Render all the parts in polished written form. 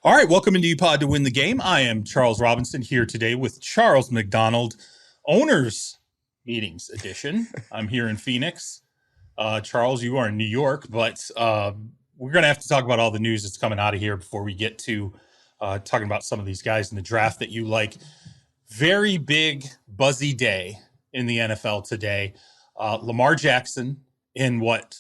All right, welcome into UPod to Win the Game. I am Charles Robinson here today with Charles McDonald, Owners Meetings Edition. I'm here in Phoenix. Charles, you are in New York, but we're going to have to talk about all the news that's coming out of here before we get to talking about some of these guys in the draft that you like. Very big, buzzy day in the NFL today. Lamar Jackson in what,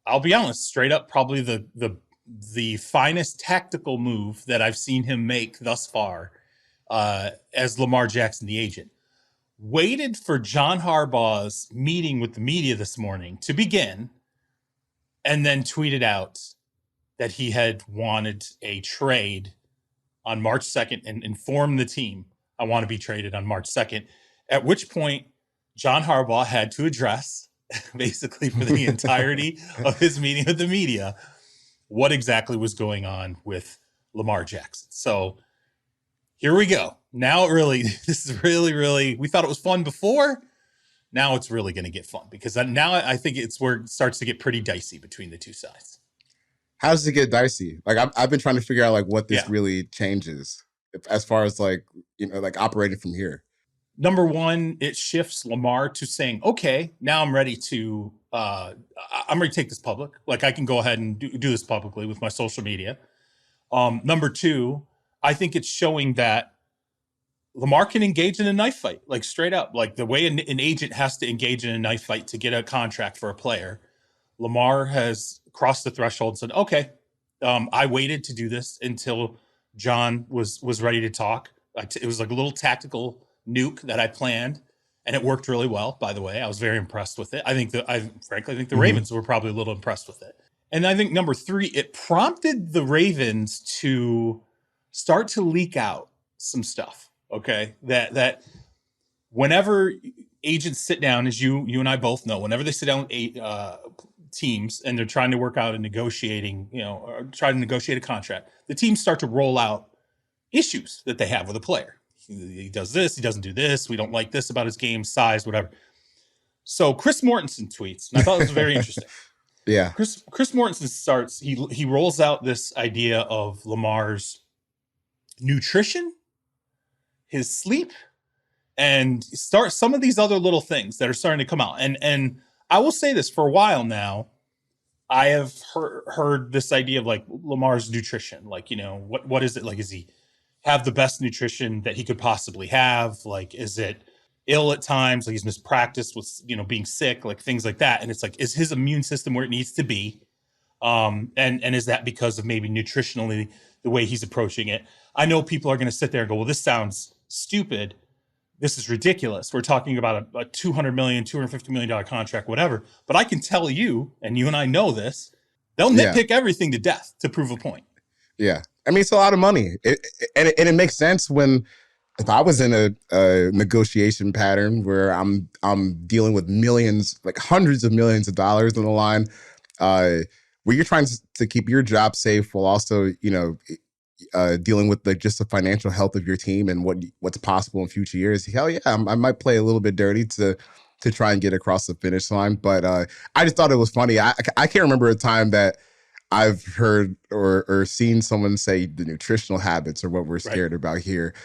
I'll be honest, straight up probably the finest tactical move that I've seen him make thus far as Lamar Jackson, the agent. Waited for John Harbaugh's meeting with the media this morning to begin, and then tweeted out that he had wanted a trade on March 2nd and informed the team, I want to be traded on March 2nd, at which point John Harbaugh had to address, basically for the entirety of his meeting with the media, what exactly was going on with Lamar Jackson. So here we go. Now this is really, we thought it was fun before. Now it's really going to get fun because now I think it's where it starts to get pretty dicey between the two sides. How does it get dicey? Like I've been trying to figure out like what this really changes as far as like operating from here. Number one, it shifts Lamar to saying, okay, now I'm ready to take this public. Like I can go ahead and do this publicly with my social media. Number two, I think it's showing that Lamar can engage in a knife fight, like straight up, like the way an agent has to engage in a knife fight to get a contract for a player. Lamar has crossed the threshold and said, okay, I waited to do this until John was ready to talk. It was like a little tactical nuke that I planned, and it worked really well, by the way. I was very impressed with it. I think the Ravens were probably a little impressed with it. And I think number three, it prompted the Ravens to start to leak out some stuff, okay? That whenever agents sit down, as you and I both know, whenever they sit down with teams and they're trying to work out or try to negotiate a contract, the teams start to roll out issues that they have with a player. He does this, he doesn't do this, we don't like this about his game, size, whatever. So Chris Mortensen tweets, and I thought it was very interesting. Yeah. Chris Mortensen starts, he rolls out this idea of Lamar's nutrition, his sleep, and start some of these other little things that are starting to come out. And I will say this, for a while now, I have heard this idea of like Lamar's nutrition. Like, what is it? Like, is he have the best nutrition that he could possibly have? Like, is it ill at times? Like he's missed practice with, being sick, like things like that. And it's like, is his immune system where it needs to be? And is that because of maybe nutritionally the way he's approaching it? I know people are going to sit there and go, well, this sounds stupid. This is ridiculous. We're talking about a $200 million, $250 million contract, whatever. But I can tell you, and you and I know this, they'll nitpick everything to death to prove a point. Yeah. I mean, it's a lot of money. It makes sense if I was in a negotiation pattern where I'm dealing with millions, like hundreds of millions of dollars on the line, where you're trying to keep your job safe while also, dealing with just the financial health of your team and what's possible in future years. Hell yeah, I might play a little bit dirty to try and get across the finish line. But I just thought it was funny. I can't remember a time that I've heard or seen someone say the nutritional habits are what we're scared about here,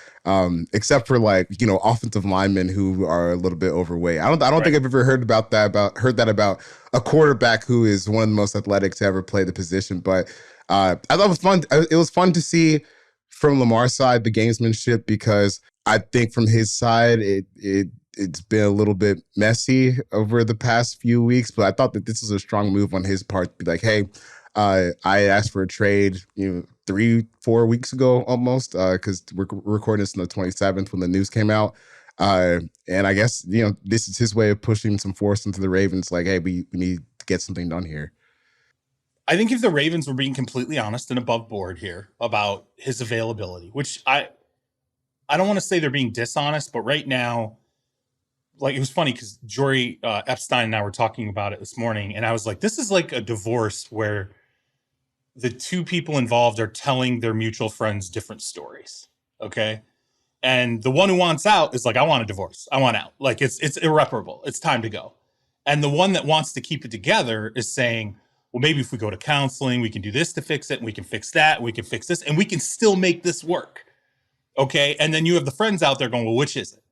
except for offensive linemen who are a little bit overweight. I don't think I've ever heard that about a quarterback who is one of the most athletic to ever play the position. But I thought it was fun. It was fun to see from Lamar's side the gamesmanship, because I think from his side it's been a little bit messy over the past few weeks. But I thought that this was a strong move on his part to be like, hey, I asked for a trade, 3-4 weeks ago almost, because we're recording this on the 27th when the news came out. And I guess, this is his way of pushing some force into the Ravens. Like, hey, we need to get something done here. I think if the Ravens were being completely honest and above board here about his availability, which I don't want to say they're being dishonest, but right now, like, it was funny because Jory Epstein and I were talking about it this morning, and I was like, this is like a divorce where the two people involved are telling their mutual friends different stories, okay? And the one who wants out is like, I want a divorce. I want out. Like, it's irreparable. It's time to go. And the one that wants to keep it together is saying, well, maybe if we go to counseling, we can do this to fix it, and we can fix that, and we can fix this, and we can still make this work. Okay. And then you have the friends out there going, well, which is it?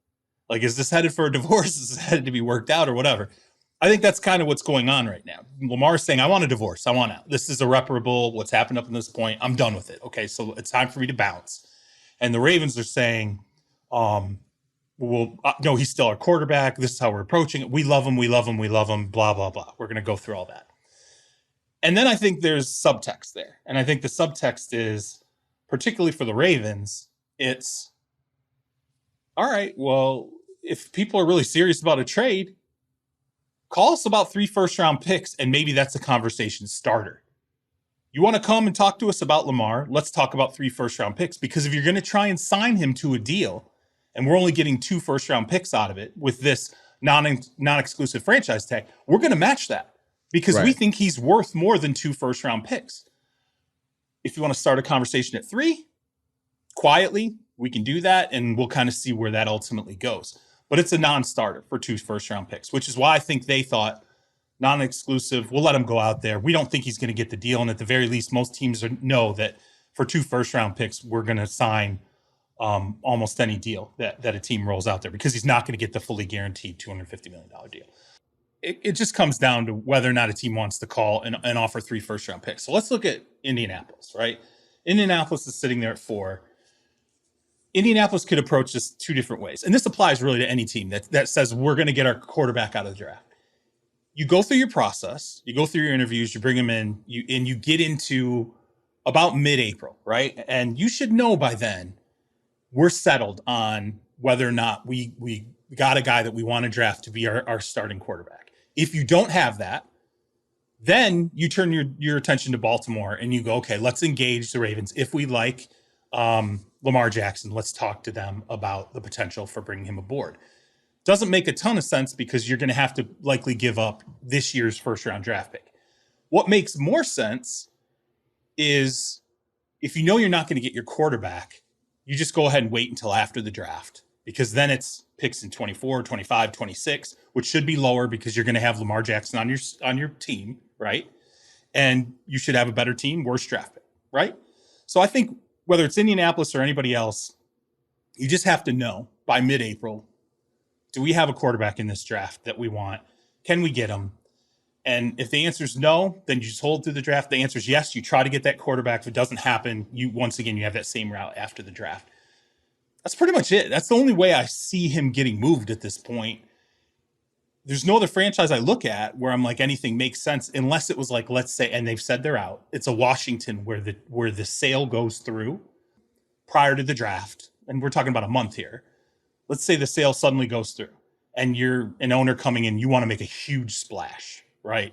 Like, is this headed for a divorce? Is this headed to be worked out or whatever? I think that's kind of what's going on right now. Lamar's saying, I want a divorce. I want out. This is irreparable. What's happened up to this point, I'm done with it. Okay. So it's time for me to bounce. And the Ravens are saying, no, he's still our quarterback. This is how we're approaching it. We love him. We love him. We love him. Blah, blah, blah. We're going to go through all that. And then I think there's subtext there. And I think the subtext is, particularly for the Ravens, it's, all right, well, if people are really serious about a trade, call us about 3 first-round picks, and maybe that's a conversation starter. You want to come and talk to us about Lamar? Let's talk about 3 first-round picks, because if you're going to try and sign him to a deal, and we're only getting 2 first-round picks out of it with this non-exclusive franchise tag, we're going to match that because we think he's worth more than 2 first-round picks. If you want to start a conversation at 3, quietly, we can do that, and we'll kind of see where that ultimately goes. But it's a non-starter for 2 first-round picks, which is why I think they thought non-exclusive, we'll let him go out there. We don't think he's going to get the deal, and at the very least, most teams know that for 2 first-round picks, we're going to sign almost any deal that a team rolls out there because he's not going to get the fully guaranteed $250 million deal. It just comes down to whether or not a team wants to call and offer 3 first-round picks. So let's look at Indianapolis, right? Indianapolis is sitting there at 4. Indianapolis could approach this 2 different ways. And this applies really to any team that says we're going to get our quarterback out of the draft. You go through your process, you go through your interviews, you bring them in, you get into about mid-April, right? And you should know by then we're settled on whether or not we got a guy that we want to draft to be our starting quarterback. If you don't have that, then you turn your attention to Baltimore and you go, okay, let's engage the Ravens. If we like Lamar Jackson, let's talk to them about the potential for bringing him aboard. Doesn't make a ton of sense because you're going to have to likely give up this year's first-round draft pick. What makes more sense is if you know you're not going to get your quarterback, you just go ahead and wait until after the draft because then it's picks in 24, 25, 26, which should be lower because you're going to have Lamar Jackson on your team, right? And you should have a better team, worse draft pick, right? So I think whether it's Indianapolis or anybody else, you just have to know by mid-April, do we have a quarterback in this draft that we want? Can we get him? And if the answer is no, then you just hold through the draft. The answer is yes, you try to get that quarterback. If it doesn't happen, you have that same route after the draft. That's pretty much it. That's the only way I see him getting moved at this point. There's no other franchise I look at where I'm like anything makes sense unless it was like, let's say, and they've said they're out. It's a Washington where the sale goes through prior to the draft. And we're talking about a month here. Let's say the sale suddenly goes through and you're an owner coming in, you want to make a huge splash, right?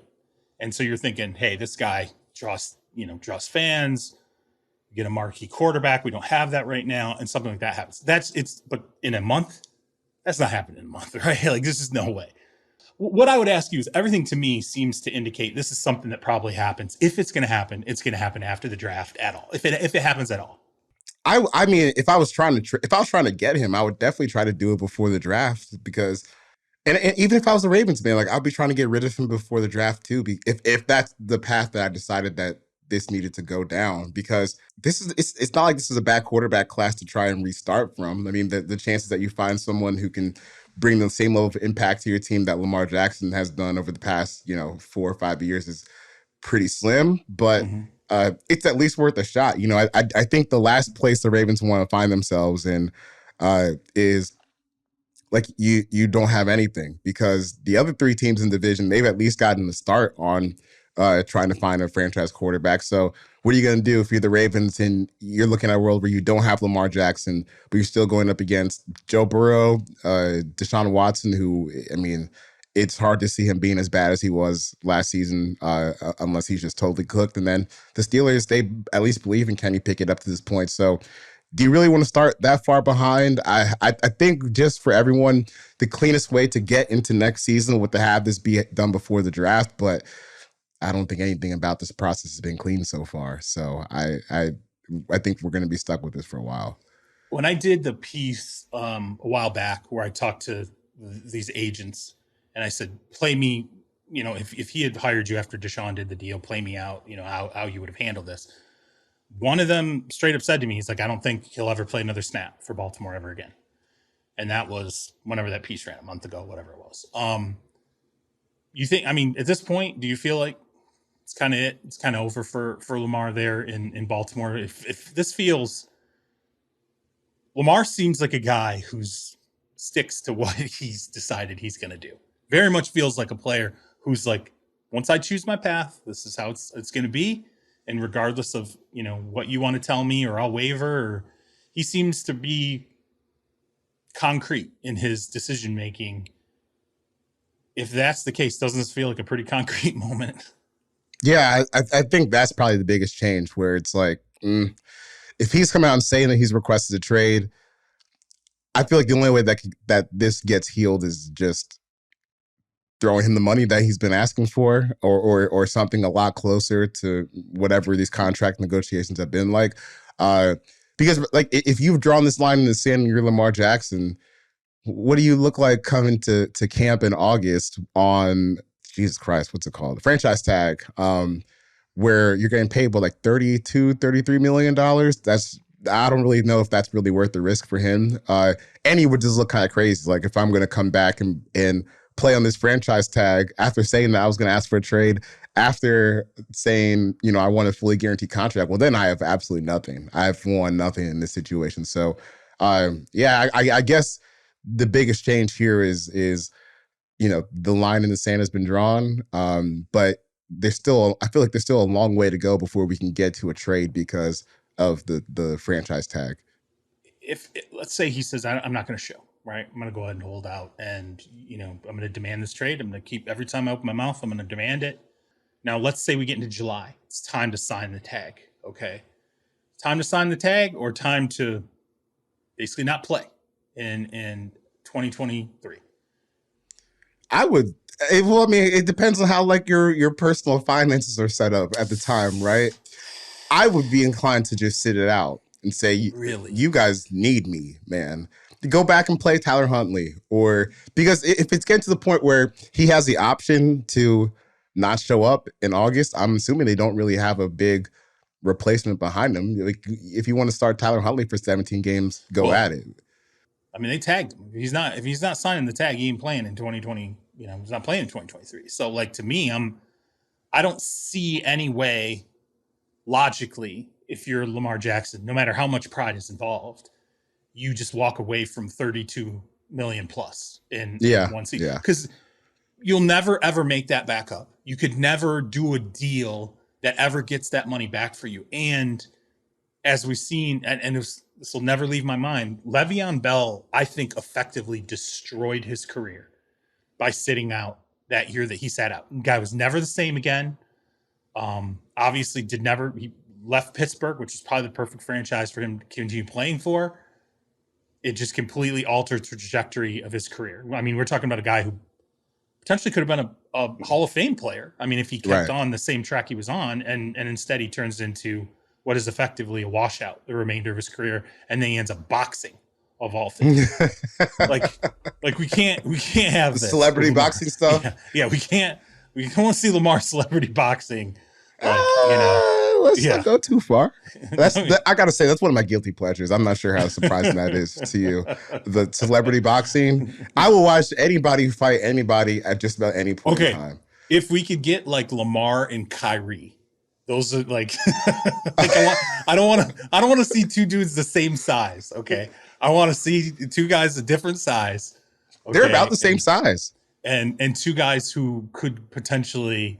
And so you're thinking, hey, this guy draws fans, get a marquee quarterback. We don't have that right now. And something like that happens. But in a month, that's not happening in a month, right? Like this is no way. What I would ask you is everything to me seems to indicate this is something that probably happens. If it's going to happen, it's going to happen after the draft at all. If it happens at all. I mean, if I was trying to get him, I would definitely try to do it before the draft because, and even if I was the Ravens man, like I'd be trying to get rid of him before the draft too. If that's the path that I decided that this needed to go down, because it's not like this is a bad quarterback class to try and restart from. I mean, the chances that you find someone who can bring the same level of impact to your team that Lamar Jackson has done over the past 4 or 5 years is pretty slim, but. It's at least worth a shot. I think the last place the Ravens want to find themselves in is like you don't have anything because the other 3 teams in the division, they've at least gotten the start on trying to find a franchise quarterback. So what are you going to do if you're the Ravens and you're looking at a world where you don't have Lamar Jackson, but you're still going up against Joe Burrow, Deshaun Watson, who, I mean, it's hard to see him being as bad as he was last season, unless he's just totally cooked. And then the Steelers, they at least believe in Kenny Pickett up to this point. So do you really want to start that far behind? I think just for everyone, the cleanest way to get into next season would to have this be done before the draft. But I don't think anything about this process has been clean so far. So I think we're going to be stuck with this for a while. When I did the piece a while back where I talked to these agents, and I said, play me if he had hired you after Deshaun did the deal, play me out, how you would have handled this. One of them straight up said to me, he's like, I don't think he'll ever play another snap for Baltimore ever again. And that was whenever that piece ran, a month ago, whatever it was. You think, at this point, do you feel like it's kind of it? It's kind of over for Lamar there in Baltimore. If this feels, Lamar seems like a guy who sticks to what he's decided he's going to do. Very much feels like a player who's like, once I choose my path, this is how it's going to be. And regardless of, what you want to tell me, or I'll waver, or he seems to be concrete in his decision-making. If that's the case, doesn't this feel like a pretty concrete moment? Yeah, I think that's probably the biggest change, where it's like, if he's come out and saying that he's requested a trade, I feel like the only way that this gets healed is just throwing him the money that he's been asking for, or something a lot closer to whatever these contract negotiations have been like. Because like, if you've drawn this line in the sand and you're Lamar Jackson, what do you look like coming to camp in August on, Jesus Christ, what's it called? The franchise tag, where you're getting paid, like $32-33 million. I don't really know if that's really worth the risk for him. And he would just look kind of crazy. Like, if I'm going to come back and play on this franchise tag after saying that I was going to ask for a trade, after saying, I want a fully guaranteed contract, well, then I have absolutely nothing. I have won nothing in this situation. So, I guess the biggest change here is the line in the sand has been drawn, but I feel like there's still a long way to go before we can get to a trade because of the franchise tag. Let's say he says, I'm not going to show, right? I'm going to go ahead and hold out, and I'm going to demand this trade. I'm going to keep, every time I open my mouth, I'm going to demand it. Now, let's say we get into July. It's time to sign the tag. Okay. Time to sign the tag, or time to basically not play in 2023? It depends on how like your personal finances are set up at the time, right? I would be inclined to just sit it out and say, really, you guys need me, man. Go back and play Tyler Huntley, or because if it's getting to the point where he has the option to not show up in August, I'm assuming they don't really have a big replacement behind him. Like, if you want to start Tyler Huntley for 17 games, go at it. They tagged him. If he's not signing the tag, he ain't playing in 2020. He's not playing in 2023. So, like, to me, I don't see any way logically, if you're Lamar Jackson, no matter how much pride is involved, you just walk away from 32 million plus in one season. Yeah. Because you'll never, ever make that back up. You could never do a deal that ever gets that money back for you. And as we've seen, and this will never leave my mind, Le'Veon Bell, I think, effectively destroyed his career by sitting out that year that he sat out. The guy was never the same again. Obviously he left Pittsburgh, which was probably the perfect franchise for him to continue playing for. It just completely altered the trajectory of his career. We're talking about a guy who potentially could have been a Hall of Fame player. If he kept on the same track he was on, and instead he turns into what is effectively a washout the remainder of his career, and then he ends up boxing, of all things. like we can't have this celebrity boxing stuff. Yeah, we don't want to see Lamar celebrity boxing. Let's not go too far. I gotta say, that's one of my guilty pleasures. I'm not sure how surprising that is to you. The celebrity boxing. I will watch anybody fight anybody at just about any point in time. If we could get like Lamar and Kyrie, those are like, I don't want to see two dudes the same size. Okay, I want to see two guys a different size. Okay? They're about the same size, and two guys who could potentially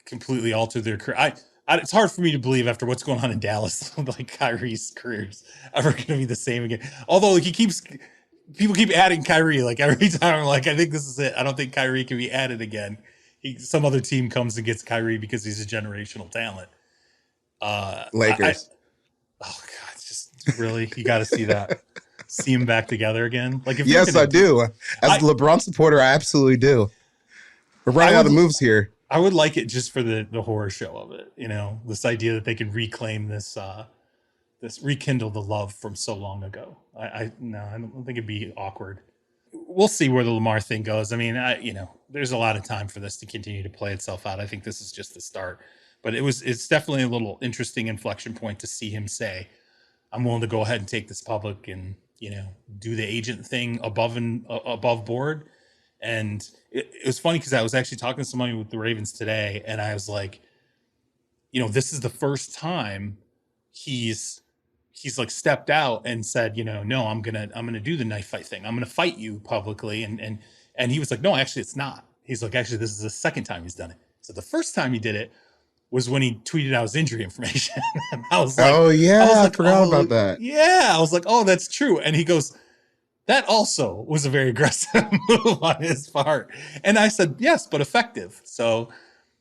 completely alter their career. It's hard for me to believe after what's going on in Dallas, like Kyrie's career's ever going to be the same again. Although people keep adding Kyrie, like every time I'm like, I think this is it. I don't think Kyrie can be added again. Some other team comes and gets Kyrie because he's a generational talent. Lakers. Oh God, it's just really, you got to see that. See him back together again. Like, yes, I do. As a LeBron supporter, I absolutely do. We're running out of moves here. I would like it just for the horror show of it. This idea that they can reclaim this rekindle the love from so long ago. I don't think it'd be awkward. we'll see where the Lamar thing goes. I mean, there's a lot of time for this to continue to play itself out. I think this is just the start, but it's definitely a little interesting inflection point to see him say, I'm willing to go ahead and take this public and, do the agent thing above board. And it was funny because I was actually talking to somebody with the Ravens today, and I was like, this is the first time he's like stepped out and said, no, I'm gonna do the knife fight thing. I'm gonna fight you publicly. And he was like, no, actually, it's not. He's like, actually, this is the second time he's done it. So the first time he did it was when he tweeted out his injury information. And I was like, oh yeah, I forgot about that. Yeah, I was like, oh, that's true. And he goes, that also was a very aggressive move on his part. And I said, yes, but effective. So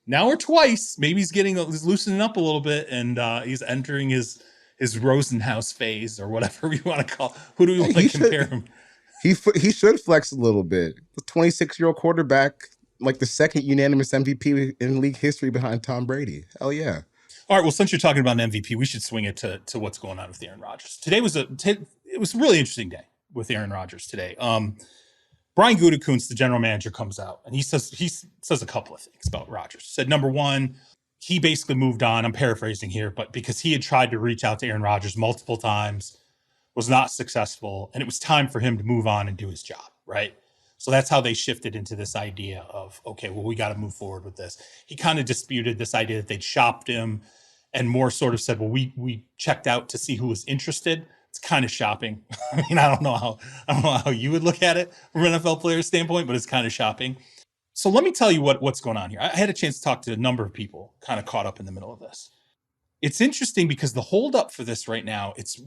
now we're twice. Maybe he's loosening up a little bit, and he's entering his Rosenhaus phase, or whatever you want to call. Who do we want to compare him? He should flex a little bit. The 26-year-old quarterback, like the second unanimous MVP in league history behind Tom Brady. Hell yeah. All right. Well, since you're talking about an MVP, we should swing it to what's going on with Aaron Rodgers. Today was it was a really interesting day with Aaron Rodgers today. Brian Gutekunst, the general manager, comes out and he says a couple of things about Rodgers. He said, number one, he basically moved on. I'm paraphrasing here, but because he had tried to reach out to Aaron Rodgers multiple times, was not successful, and it was time for him to move on and do his job, right? So that's how they shifted into this idea of, okay, well, we got to move forward with this. He kind of disputed this idea that they'd shopped him, and more sort of said, well, we checked out to see who was interested. It's kind of shopping. I mean, I don't know how you would look at it from an NFL player's standpoint, but it's kind of shopping. So let me tell you what's going on here. I had a chance to talk to a number of people kind of caught up in the middle of this. It's interesting because the holdup for this right now, it's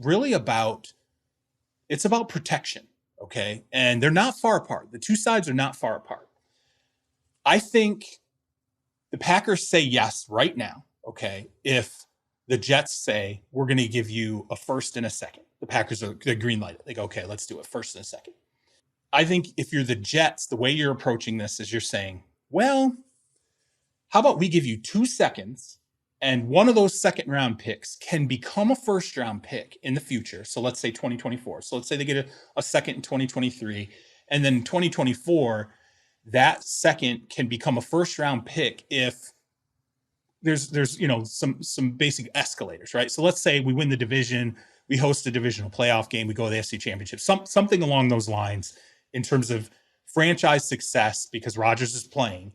about protection, okay? And they're not far apart. The two sides are not far apart. I think the Packers say yes right now, okay, if the Jets say, we're going to give you a first and a second. The Packers they're green lighted. They go, okay, let's do it, first and a second. I think if you're the Jets, the way you're approaching this is you're saying, well, how about we give you 2 seconds, and one of those second round picks can become a first round pick in the future. So let's say 2024. So let's say they get a second in 2023, and then 2024, that second can become a first round pick if there's some basic escalators, right? So let's say we win the division, we host a divisional playoff game, we go to the AFC Championship, something along those lines in terms of franchise success because Rodgers is playing.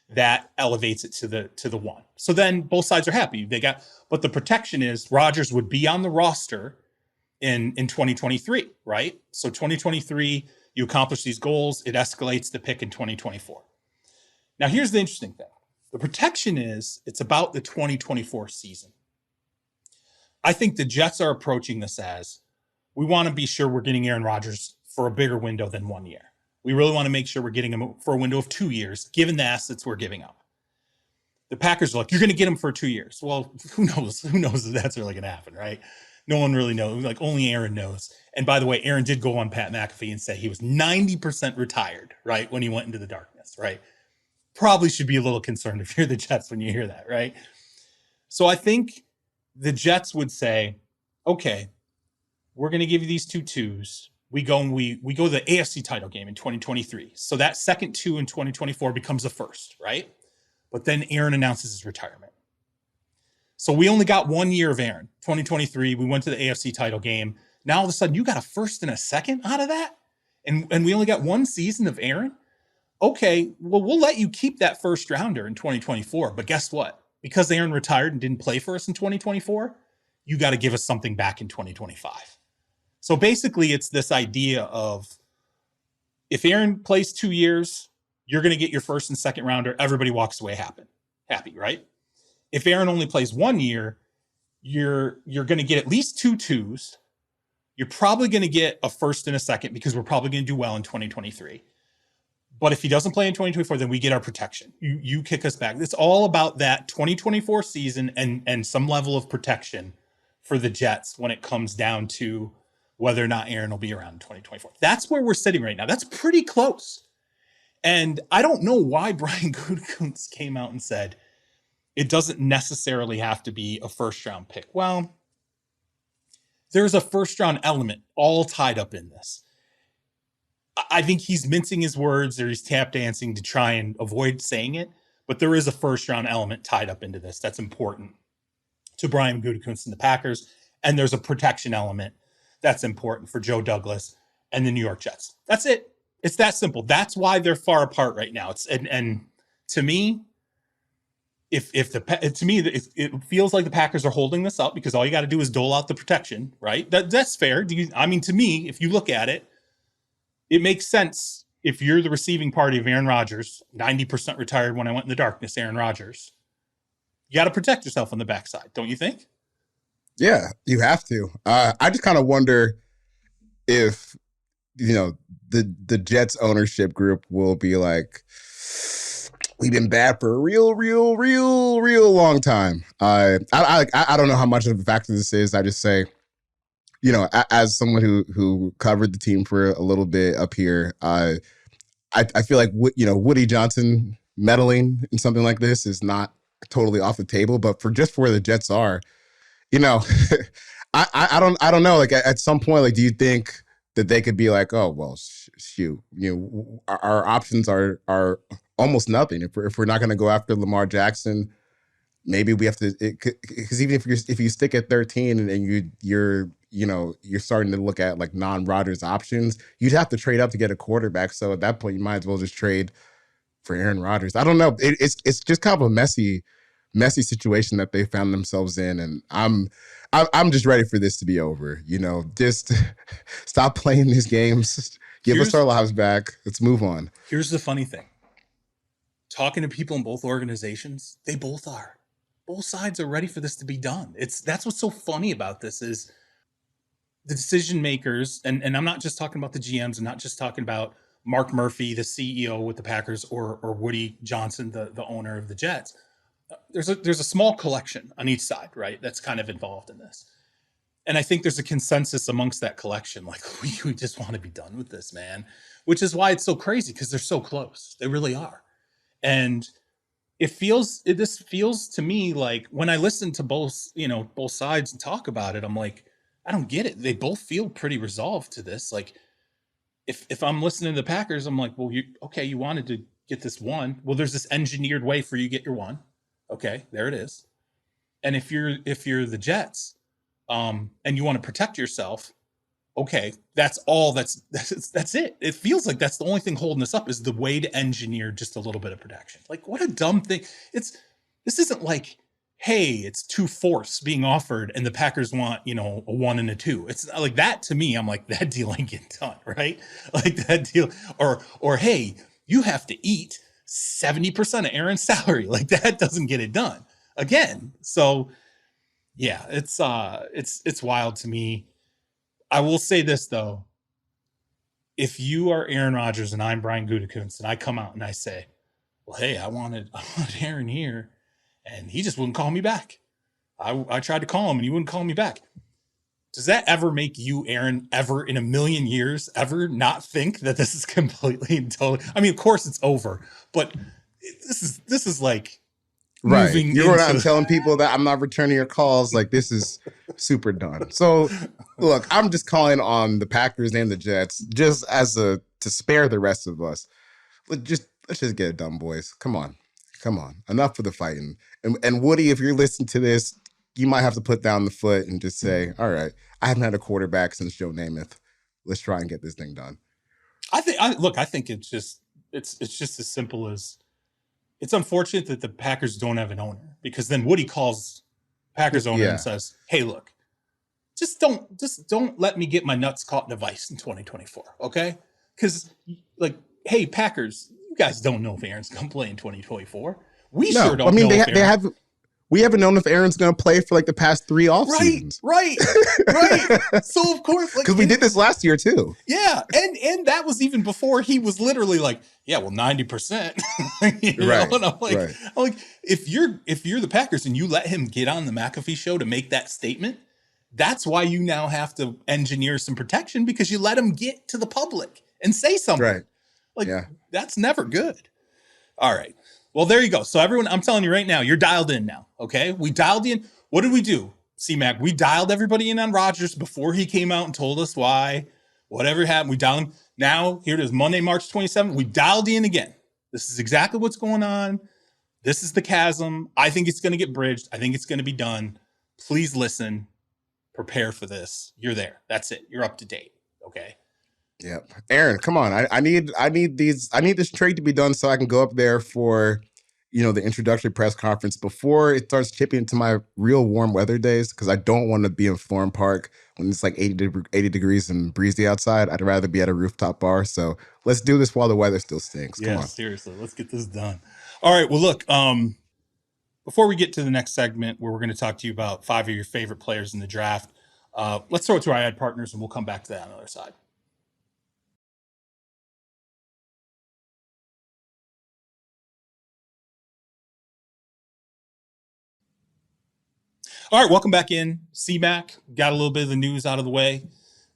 That elevates it to the one. So then both sides are happy. But the protection is Rodgers would be on the roster in 2023, right? So 2023, you accomplish these goals, it escalates the pick in 2024. Now here's the interesting thing. The protection is it's about the 2024 season. I think the Jets are approaching this as we want to be sure we're getting Aaron Rodgers for a bigger window than 1 year. We really want to make sure we're getting him for a window of 2 years, given the assets we're giving up. The Packers are like, you're going to get him for 2 years. Well, who knows? Who knows if that's really going to happen, right? No one really knows. Like, only Aaron knows. And by the way, Aaron did go on Pat McAfee and say he was 90% retired, right, when he went into the darkness, right? Probably should be a little concerned if you're the Jets when you hear that, right? So I think the Jets would say, okay, we're going to give you these 2 twos. We go to the AFC title game in 2023. So that second 2 in 2024 becomes a first, right? But then Aaron announces his retirement. So we only got 1 year of Aaron. 2023, we went to the AFC title game. Now all of a sudden you got a first and a second out of that? And we only got 1 season of Aaron? Okay, well, we'll let you keep that first rounder in 2024. But guess what? Because Aaron retired and didn't play for us in 2024, you got to give us something back in 2025. So basically, it's this idea of if Aaron plays 2 years, you're going to get your first and second rounder. Everybody walks away happy, right? If Aaron only plays 1 year, you're going to get at least 2 twos. You're probably going to get a first and a second because we're probably going to do well in 2023. But if he doesn't play in 2024, then we get our protection. You kick us back. It's all about that 2024 season and some level of protection for the Jets when it comes down to whether or not Aaron will be around in 2024. That's where we're sitting right now. That's pretty close. And I don't know why Brian Gutekunst came out and said it doesn't necessarily have to be a first-round pick. Well, there's a first-round element all tied up in this. I think he's mincing his words or he's tap dancing to try and avoid saying it. But there is a first round element tied up into this that's important to Brian Gutekunst and the Packers. And there's a protection element that's important for Joe Douglas and the New York Jets. That's it. It's that simple. That's why they're far apart right now. It's and to me, it feels like the Packers are holding this up because all you got to do is dole out the protection, right? That's fair. To me, if you look at it, it makes sense. If you're the receiving party of Aaron Rodgers, 90% retired when I went in the darkness, Aaron Rodgers, you got to protect yourself on the backside, don't you think? Yeah, you have to. I just kind of wonder if, the Jets ownership group will be like, we've been bad for a real long time. I don't know how much of a factor this is. I just say, as someone who covered the team for a little bit up here, I feel like Woody Johnson meddling in something like this is not totally off the table. But for where the Jets are, I don't know. Like at some point, like, do you think that they could be like, oh well, shoot, our options are almost nothing. If we're not going to go after Lamar Jackson, maybe we have to. Because even if you stick at 13 and you're starting to look at like non-Rodgers options, you'd have to trade up to get a quarterback. So at that point, you might as well just trade for Aaron Rodgers. I don't know. It's just kind of a messy situation that they found themselves in, and I'm just ready for this to be over. Just stop playing these games. Give us our lives back. Let's move on. Here's the funny thing. Talking to people in both organizations, they both are. Both sides are ready for this to be done. That's what's so funny about this is the decision makers, and I'm not just talking about the GMs, I'm not just talking about Mark Murphy, the CEO with the Packers, or Woody Johnson, the owner of the Jets. There's a small collection on each side, right? That's kind of involved in this. And I think there's a consensus amongst that collection, like, we just want to be done with this, man. Which is why it's so crazy, because they're so close. They really are. And this feels to me like when I listen to both sides and talk about it, I'm like, I don't get it. They both feel pretty resolved to this. Like, if I'm listening to the Packers, I'm like, well, you wanted to get this one. Well, there's this engineered way for you to get your one. Okay, there it is. And if you're the Jets, and you want to protect yourself, okay, that's all. That's it. It feels like that's the only thing holding this up is the way to engineer just a little bit of protection. Like, what a dumb thing. This isn't like, hey, it's 2 fourths being offered and the Packers want, a 1 and a 2. It's like that to me. I'm like, that deal ain't getting done, right? Like that deal, or hey, you have to eat 70% of Aaron's salary. Like that doesn't get it done again. So yeah, it's wild to me. I will say this though. If you are Aaron Rodgers and I'm Brian Gutekunst and I come out and I say, well, hey, I wanted Aaron here and he just wouldn't call me back. I tried to call him and he wouldn't call me back. Does that ever make you, Aaron, ever in a million years, ever not think that this is completely and totally? I mean, of course it's over, but this is like right. You're not telling people that I'm not returning your calls. Like, this is super done. So, look, I'm just calling on the Packers and the Jets just to spare the rest of us. Let's just get it done, boys. Come on. Enough of the fighting. And Woody, if you're listening to this, you might have to put down the foot and just say, all right, I haven't had a quarterback since Joe Namath. Let's try and get this thing done. I think it's just as simple as, it's unfortunate that the Packers don't have an owner, because then Woody calls Packers owner and says, hey, look, just don't let me get my nuts caught in a vice in 2024. Okay. Cause like, hey, Packers, you guys don't know if Aaron's going to play in 2024. We sure don't know. We haven't known if Aaron's going to play for like the past 3 off seasons. Right. So of course, because we did this last year too. Yeah, and that was even before he was literally like, yeah, well, 90%. Right. And I'm like, if you're the Packers and you let him get on the McAfee show to make that statement, that's why you now have to engineer some protection, because you let him get to the public and say something. Right. That's never good. All right. Well, there you go. So everyone, I'm telling you right now, you're dialed in now, okay? We dialed in. What did we do, C-Mac? We dialed everybody in on Rodgers before he came out and told us why. Whatever happened, we dialed him. Now, here it is, Monday, March 27th. We dialed in again. This is exactly what's going on. This is the chasm. I think it's going to get bridged. I think it's going to be done. Please listen. Prepare for this. You're there. That's it. You're up to date. Okay. Yep. Aaron, come on. I need this trade to be done so I can go up there for, the introductory press conference before it starts chipping into my real warm weather days, because I don't want to be in Florham Park when it's like 80 degrees and breezy outside. I'd rather be at a rooftop bar. So let's do this while the weather still stinks. Come on. Seriously. Let's get this done. All right. Well, look, before we get to the next segment where we're going to talk to you about 5 of your favorite players in the draft, let's throw it to our ad partners and we'll come back to that on the other side. All right, welcome back in. CMAC, got a little bit of the news out of the way.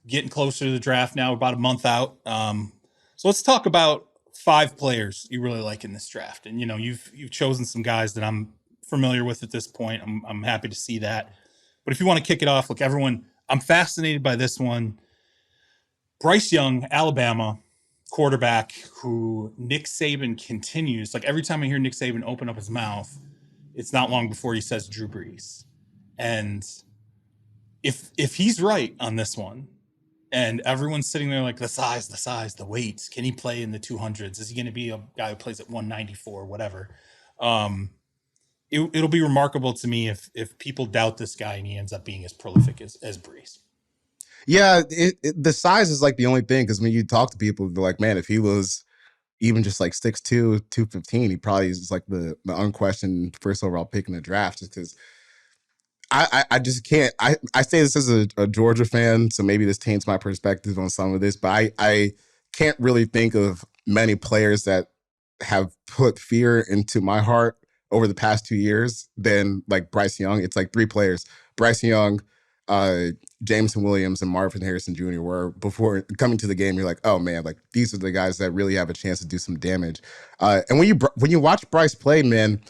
Getting closer to the draft now, about a month out. So let's talk about 5 players you really like in this draft. And, you've chosen some guys that I'm familiar with at this point. I'm happy to see that. But if you want to kick it off, look, everyone, I'm fascinated by this one. Bryce Young, Alabama quarterback, who Nick Saban continues. Like every time I hear Nick Saban open up his mouth, it's not long before he says Drew Brees. And if he's right on this one, and everyone's sitting there like the size, the weight, can he play in the 200s? Is he going to be a guy who plays at 194, whatever? It'll be remarkable to me if people doubt this guy and he ends up being as prolific as Brees. Yeah, the size is like the only thing, because when you talk to people, they're like, man, if he was even just like 6'2", 215, he probably is like the unquestioned first overall pick in the draft, just because I just can't. I say this as a Georgia fan, so maybe this taints my perspective on some of this, but I can't really think of many players that have put fear into my heart over the past 2 years than like Bryce Young. It's like 3 players: Bryce Young, Jameson Williams, and Marvin Harrison Jr. Were, before coming to the game, you're like, oh man, like these are the guys that really have a chance to do some damage. And when you watch Bryce play, man,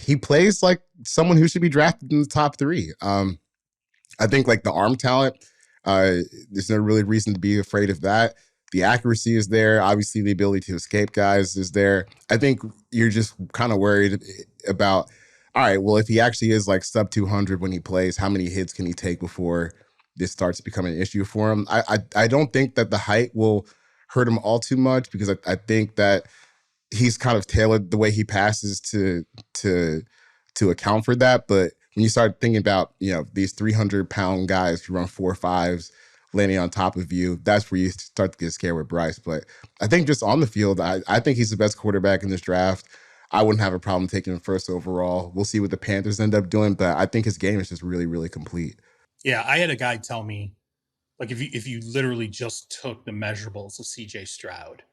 he plays like someone who should be drafted in the top 3. I think like the arm talent, there's no really reason to be afraid of that. The accuracy is there. Obviously, the ability to escape guys is there. I think you're just kind of worried about, all right, well, if he actually is like sub 200 when he plays, how many hits can he take before this starts to become an issue for him? I don't think that the height will hurt him all too much, because I think that he's kind of tailored the way he passes to account for that. But when you start thinking about, these 300-pound guys who run 4.5s landing on top of you, that's where you start to get scared with Bryce. But I think just on the field, I think he's the best quarterback in this draft. I wouldn't have a problem taking him first overall. We'll see what the Panthers end up doing, but I think his game is just really, really complete. Yeah, I had a guy tell me, like, if you literally just took the measurables of C.J. Stroud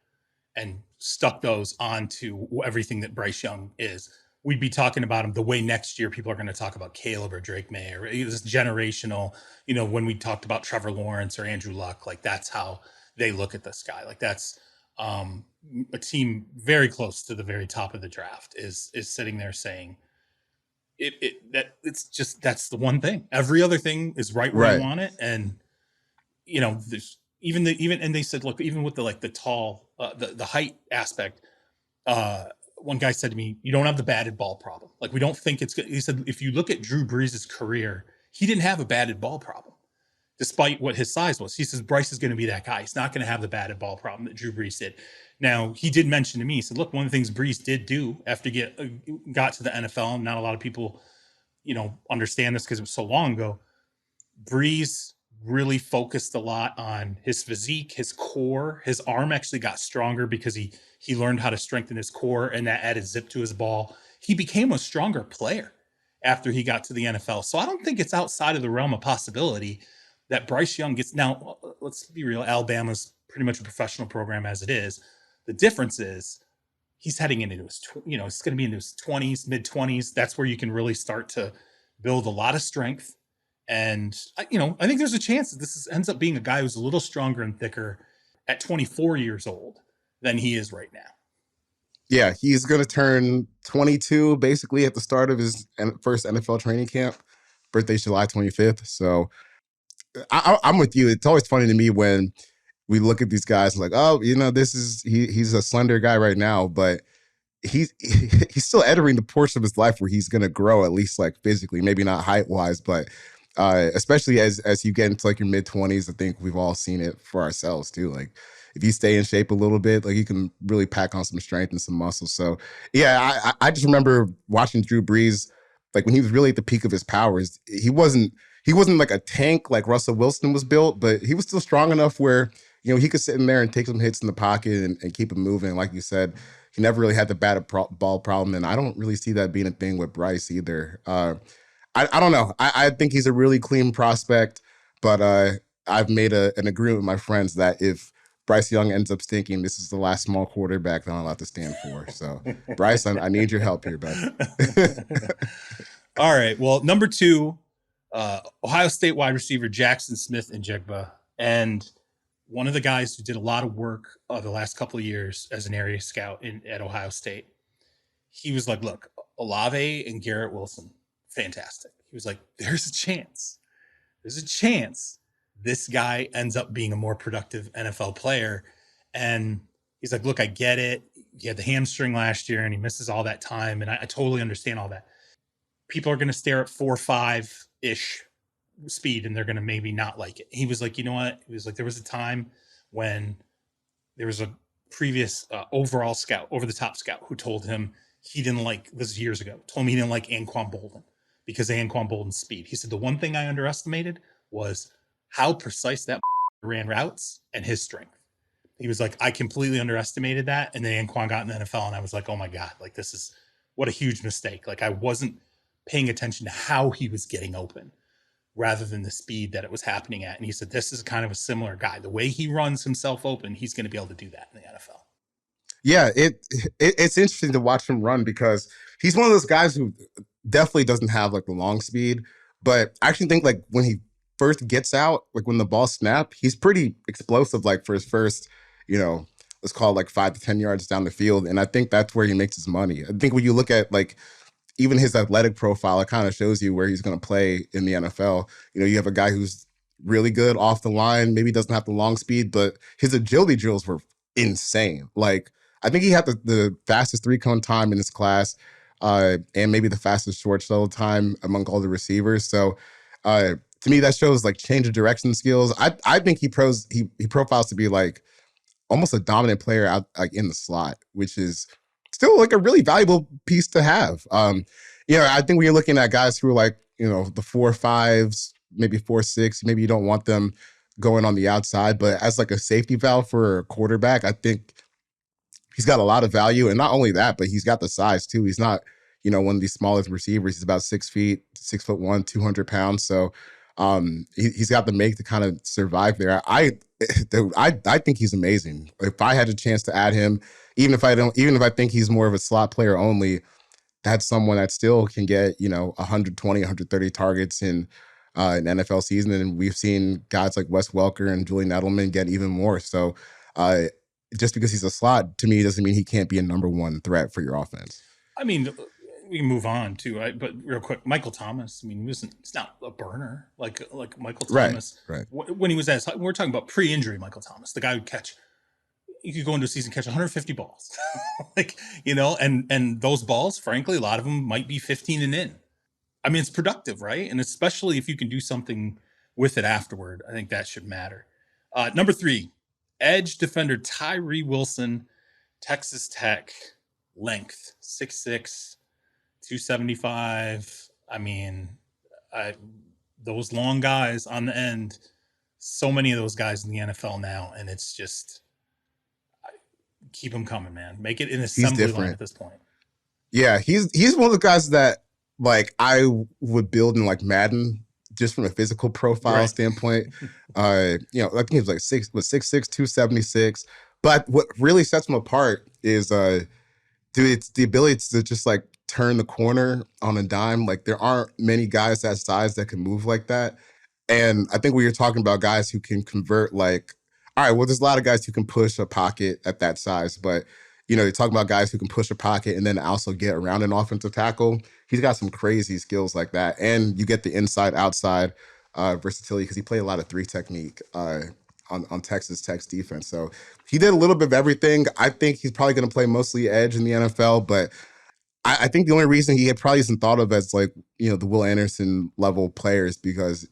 and stuck those onto everything that Bryce Young is, we'd be talking about him the way next year people are going to talk about Caleb or Drake May, or this generational, when we talked about Trevor Lawrence or Andrew Luck, like that's how they look at this guy. Like that's a team very close to the very top of the draft is sitting there saying that's the one thing. Every other thing is right where you want it. And, there's and they said, look, even with the tall, the height aspect, one guy said to me, you don't have the batted ball problem. Like, we don't think it's good. He said, if you look at Drew Brees' career, he didn't have a batted ball problem, despite what his size was. He says, Bryce is going to be that guy. He's not going to have the batted ball problem that Drew Brees did. Now, he did mention to me, he said, look, one of the things Brees did do after got to the NFL, and not a lot of people, understand this because it was so long ago, Brees really focused a lot on his physique, his core. His arm actually got stronger because he learned how to strengthen his core, and that added zip to his ball. He became a stronger player after he got to the NFL. So I don't think it's outside of the realm of possibility that Bryce Young gets. Now, let's be real. Alabama's pretty much a professional program as it is. The difference is he's heading into his, it's going to be in his 20s, mid 20s. That's where you can really start to build a lot of strength. And, I think there's a chance that this ends up being a guy who's a little stronger and thicker at 24 years old than he is right now. Yeah, he's going to turn 22 basically at the start of his first NFL training camp. Birthday's July 25th. So I'm with you. It's always funny to me when we look at these guys and like, oh, he's a slender guy right now, but he's still entering the portion of his life where he's going to grow, at least like physically, maybe not height wise, but especially as you get into like your mid-20s. I think we've all seen it for ourselves too. Like if you stay in shape a little bit, like you can really pack on some strength and some muscle. So yeah, I just remember watching Drew Brees, like when he was really at the peak of his powers. He wasn't like a tank like Russell Wilson was built, but he was still strong enough where he could sit in there and take some hits in the pocket and keep it moving. Like you said, he never really had the ball problem, and I don't really see that being a thing with Bryce either. I don't know. I think he's a really clean prospect, but I've made an agreement with my friends that if Bryce Young ends up stinking, this is the last small quarterback that I'm allowed to stand for. So, Bryce, I need your help here, bud. All right. Well, number 2, Ohio State wide receiver Jaxon Smith-Njigba, and one of the guys who did a lot of work the last couple of years as an area scout at Ohio State. He was like, look, Olave and Garrett Wilson, fantastic. He was like, there's a chance this guy ends up being a more productive NFL player. And he's like, look, I get it. He had the hamstring last year and he misses all that time. And I totally understand all that. People are going to stare at 4.5-ish speed and they're going to maybe not like it. He was like, you know what? He was like, there was a time when there was a previous overall scout, over the top scout, who told him he didn't like, this is years ago, told me he didn't like Anquan Boldin because of Anquan Boldin's speed. He said, the one thing I underestimated was how precise that ran routes and his strength. He was like, I completely underestimated that. And then Anquan got in the NFL and I was like, oh my God, like this is what a huge mistake. Like I wasn't paying attention to how he was getting open rather than the speed that it was happening at. And he said, this is kind of a similar guy. The way he runs himself open, he's going to be able to do that in the NFL. Yeah, it's interesting to watch him run because he's one of those guys who definitely doesn't have like the long speed, but I actually think like when he first gets out, like when the ball snapped, he's pretty explosive, like for his first, let's call it like 5 to 10 yards down the field. And I think that's where he makes his money. I think when you look at like even his athletic profile, it kind of shows you where he's going to play in the NFL. You have a guy who's really good off the line, maybe doesn't have the long speed, but his agility drills were insane. Like, I think he had the fastest 3-cone time in his class, and maybe the fastest short shuttle time among all the receivers. So, to me, that shows like change of direction skills. I think he profiles to be like almost a dominant player out like in the slot, which is still like a really valuable piece to have. I think when you're looking at guys who are like, the 4.5s, maybe 4.6, maybe you don't want them going on the outside, but as like a safety valve for a quarterback, I think he's got a lot of value. And not only that, but he's got the size too. He's not, one of these smallest receivers. He's about 6 feet, 6'1", 200 pounds. So he's got the make to kind of survive there. I think he's amazing. If I had a chance to add him, even if I think he's more of a slot player only, that's someone that still can get, 120, 130 targets in an NFL season. And we've seen guys like Wes Welker and Julian Edelman get even more. So just because he's a slot, to me, doesn't mean he can't be a number one threat for your offense. I mean, we can move on too, right? But real quick, Michael Thomas, I mean, he's not a burner like Michael Thomas. Right. When he was we're talking about pre-injury Michael Thomas, the guy who you could go into a season, catch 150 balls. And those balls, frankly, a lot of them might be 15 and in. I mean, it's productive, right? And especially if you can do something with it afterward, I think that should matter. Number 3, edge defender Tyree Wilson, Texas Tech, length 6'6", 275. I mean, those long guys on the end, so many of those guys in the NFL now, and it's just keep them coming, man. Make it an assembly line at this point. Yeah, he's one of the guys that like I would build in like Madden just from a physical profile standpoint. I think he was like 6'6", 276. But what really sets him apart is it's the ability to just like turn the corner on a dime. Like there aren't many guys that size that can move like that. And I think when you're talking about guys who can convert, like, all right, well, there's a lot of guys who can push a pocket at that size, but you're talking about guys who can push a pocket and then also get around an offensive tackle. He's got some crazy skills like that. And you get the inside, outside versatility because he played a lot of three technique on Texas Tech's defense. So he did a little bit of everything. I think he's probably going to play mostly edge in the NFL, but I think the only reason he had probably isn't thought of as like, the Will Anderson level players because,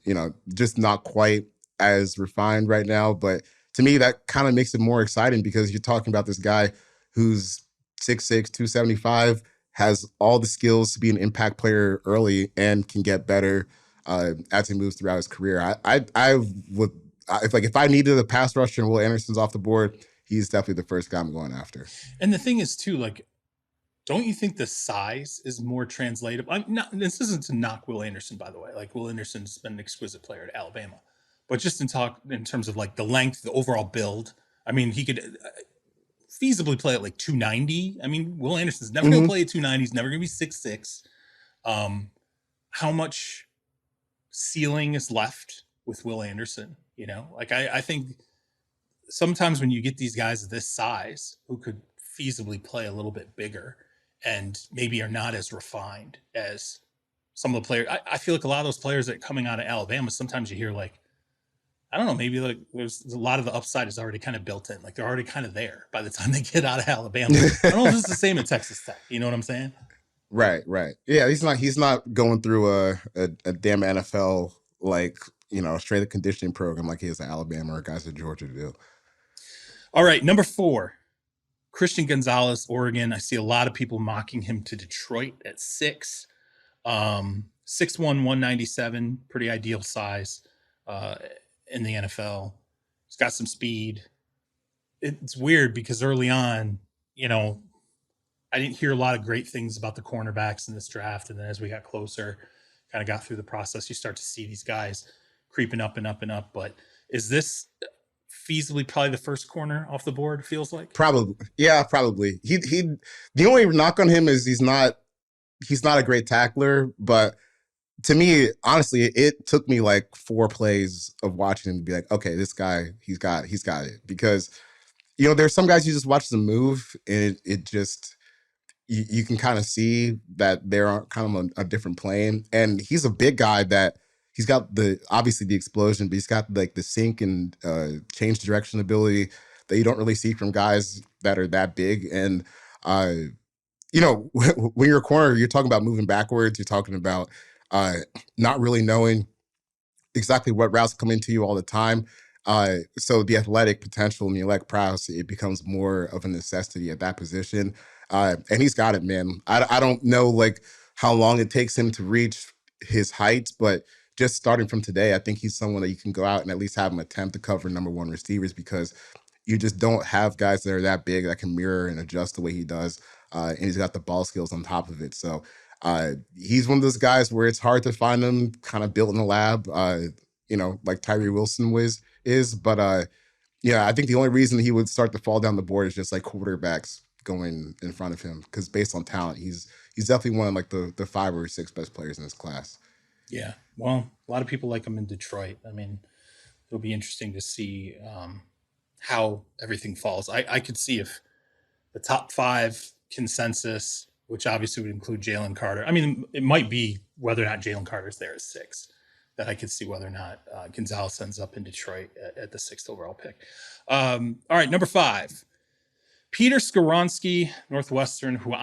just not quite as refined right now. But to me, that kind of makes it more exciting because you're talking about this guy who's 6'6", 275, has all the skills to be an impact player early and can get better as he moves throughout his career. I would, if I needed a pass rusher and Will Anderson's off the board, he's definitely the first guy I'm going after. And the thing is too, like, don't you think the size is more translatable? This isn't to knock Will Anderson, by the way. Like, Will Anderson's been an exquisite player at Alabama. But just in terms of like the length, the overall build, I mean, he could feasibly play at like 290. I mean, Will Anderson's never going to play at 290. He's never going to be 6'6". How much ceiling is left with Will Anderson? Like I think sometimes when you get these guys of this size who could feasibly play a little bit bigger and maybe are not as refined as some of the players. I feel like a lot of those players that are coming out of Alabama, sometimes you hear like, I don't know, maybe like there's a lot of the upside is already kind of built in. Like they're already kind of there by the time they get out of Alabama. I don't know if it's the same at Texas Tech. You know what I'm saying? Right. Yeah, he's not going through a damn NFL like, straight conditioning program like he is at Alabama or guys at Georgia do. All right, number 4. Christian Gonzalez, Oregon. I see a lot of people mocking him to Detroit at 6. 6'1", 197, pretty ideal size in the NFL. He's got some speed. It's weird because early on, I didn't hear a lot of great things about the cornerbacks in this draft. And then as we got closer, kind of got through the process, you start to see these guys creeping up and up and up. But is this feasibly probably the first corner off the board, feels like? Probably. Yeah, probably. He the only knock on him is he's not a great tackler, but to me, honestly, it took me like 4 plays of watching him to be like, okay, this guy, he's got it. Because, there's some guys you just watch them move and it just, you can kind of see that they're on kind of a different plane. And he's a big guy that he's got obviously the explosion, but he's got like the sink and change direction ability that you don't really see from guys that are that big. And, when you're a corner, you're talking about moving backwards. You're talking about not really knowing exactly what routes come into you all the time. So the athletic potential and the athletic prowess, it becomes more of a necessity at that position. And he's got it, man. I don't know like how long it takes him to reach his heights, but just starting from today, I think he's someone that you can go out and at least have him attempt to cover number 1 receivers because you just don't have guys that are that big that can mirror and adjust the way he does. And he's got the ball skills on top of it. So he's one of those guys where it's hard to find him kind of built in the lab, like Tyree Wilson is. But I think the only reason he would start to fall down the board is just like quarterbacks going in front of him because based on talent, he's definitely one of like the 5 or 6 best players in this class. Yeah. Well, a lot of people like him in Detroit. I mean, it'll be interesting to see how everything falls. I could see if the top 5 consensus, which obviously would include Jalen Carter. I mean, it might be whether or not Jalen Carter's there at 6, that I could see whether or not Gonzalez ends up in Detroit at the 6th overall pick. All right, number 5, Peter Skoronski, Northwestern, who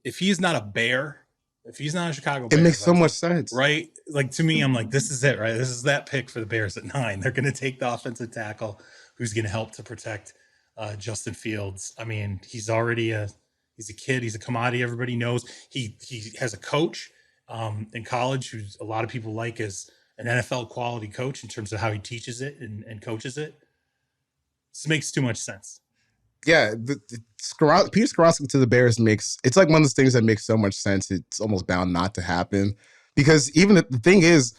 if he's not a Bear, if he's not a Chicago Bear, it makes so much sense, right? Like to me, I'm like, this is it, right? This is that pick for the Bears at 9. They're going to take the offensive tackle who's going to help to protect Justin Fields. I mean, he's already he's a kid. He's a commodity. Everybody knows he has a coach in college who a lot of people like as an NFL quality coach in terms of how he teaches it and coaches it. This makes too much sense. Yeah, Peter Skoronski to the Bears it's like one of those things that makes so much sense. It's almost bound not to happen because even the thing is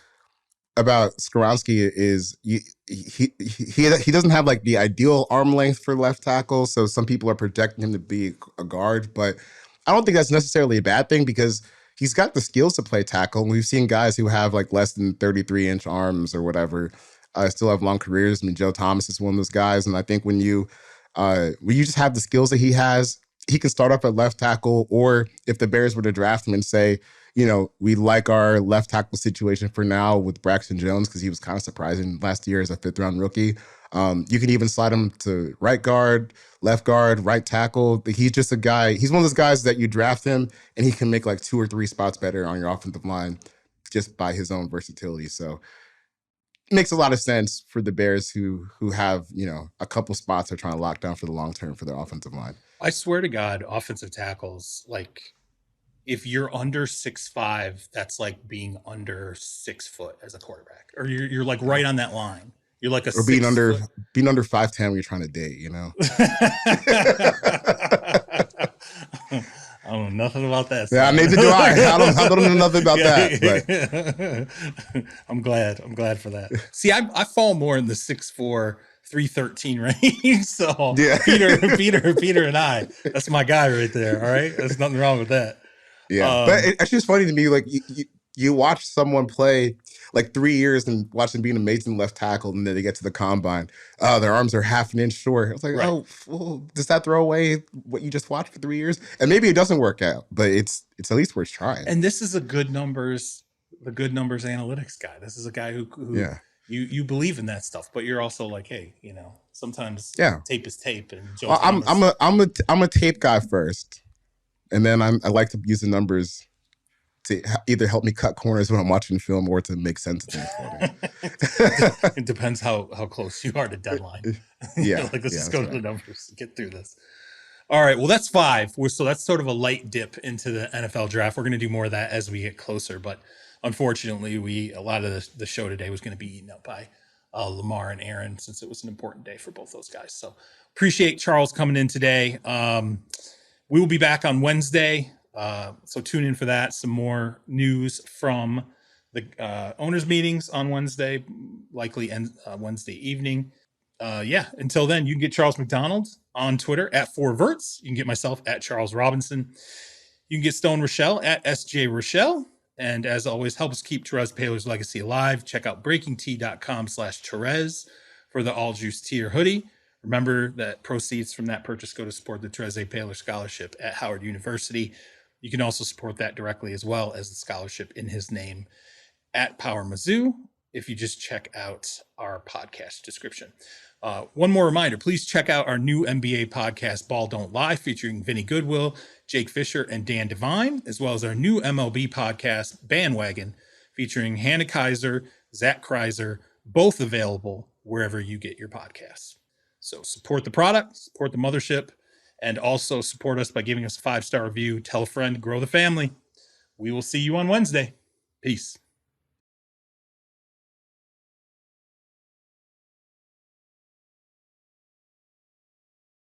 about Skoronski is he doesn't have like the ideal arm length for left tackle. So some people are projecting him to be a guard, but I don't think that's necessarily a bad thing because he's got the skills to play tackle. And we've seen guys who have like less than 33-inch arms or whatever still have long careers. I mean, Joe Thomas is one of those guys. And I think when you just have the skills that he has, he can start off at left tackle, or if the Bears were to draft him and say, we like our left tackle situation for now with Braxton Jones because he was kind of surprising last year as a 5th-round rookie. You can even slide him to right guard, left guard, right tackle. He's just a guy. He's one of those guys that you draft him and he can make like 2 or 3 spots better on your offensive line just by his own versatility. So it makes a lot of sense for the Bears who have, a couple spots they're trying to lock down for the long term for their offensive line. I swear to God, offensive tackles, like if you're under 6'5", that's like being under 6 foot as a quarterback, or you're like right on that line. You're like or being under 5'10" when you're trying to date, I don't know nothing about that. Yeah, neither do I. I don't know nothing about that. But I'm glad for that. See, I fall more in the 6'4", 313 range. So yeah. Peter and I, that's my guy right there. All right. There's nothing wrong with that. Yeah. But it's just funny to me, like you watch someone play like 3 years and watch them be an amazing left tackle, and then they get to the combine. Their arms are half an inch short. I was like, right. Oh, well, does that throw away what you just watched for 3 years? And maybe it doesn't work out, but it's at least worth trying. And this is the good numbers analytics guy. This is a guy who yeah. You believe in that stuff, but you're also like, hey, sometimes tape is tape. And I'm a tape guy first, and then I like to use the numbers to either help me cut corners when I'm watching film or to make sense of things for me. It depends how close you are to deadline. Yeah. Like, let's just go to the numbers, get through this. All right. Well, that's 5. So that's sort of a light dip into the NFL draft. We're going to do more of that as we get closer. But unfortunately, a lot of the show today was going to be eaten up by Lamar and Aaron, since it was an important day for both those guys. So appreciate Charles coming in today. We will be back on Wednesday. So tune in for that. Some more news from the owners meetings on Wednesday, likely Wednesday evening. Until then, you can get Charles McDonald on Twitter at 4verts. You can get myself at Charles Robinson. You can get Stone Rochelle at SJ Rochelle. And as always, help us keep Terez Paylor's legacy alive. Check out breakingtea.com/Terez for the All Juice tier hoodie. Remember that proceeds from that purchase go to support the Terez A Paylor Scholarship at Howard University. You can also support that directly, as well as the scholarship in his name at Power Mizzou, if you just check out our podcast description. One more reminder, please check out our new NBA podcast, Ball Don't Lie, featuring Vinny Goodwill, Jake Fisher, and Dan Devine, as well as our new MLB podcast, Bandwagon, featuring Hannah Kaiser, Zach Kreiser, both available wherever you get your podcasts. So support the product, support the mothership, and also support us by giving us a 5-star review. Tell a friend, grow the family. We will see you on Wednesday. Peace.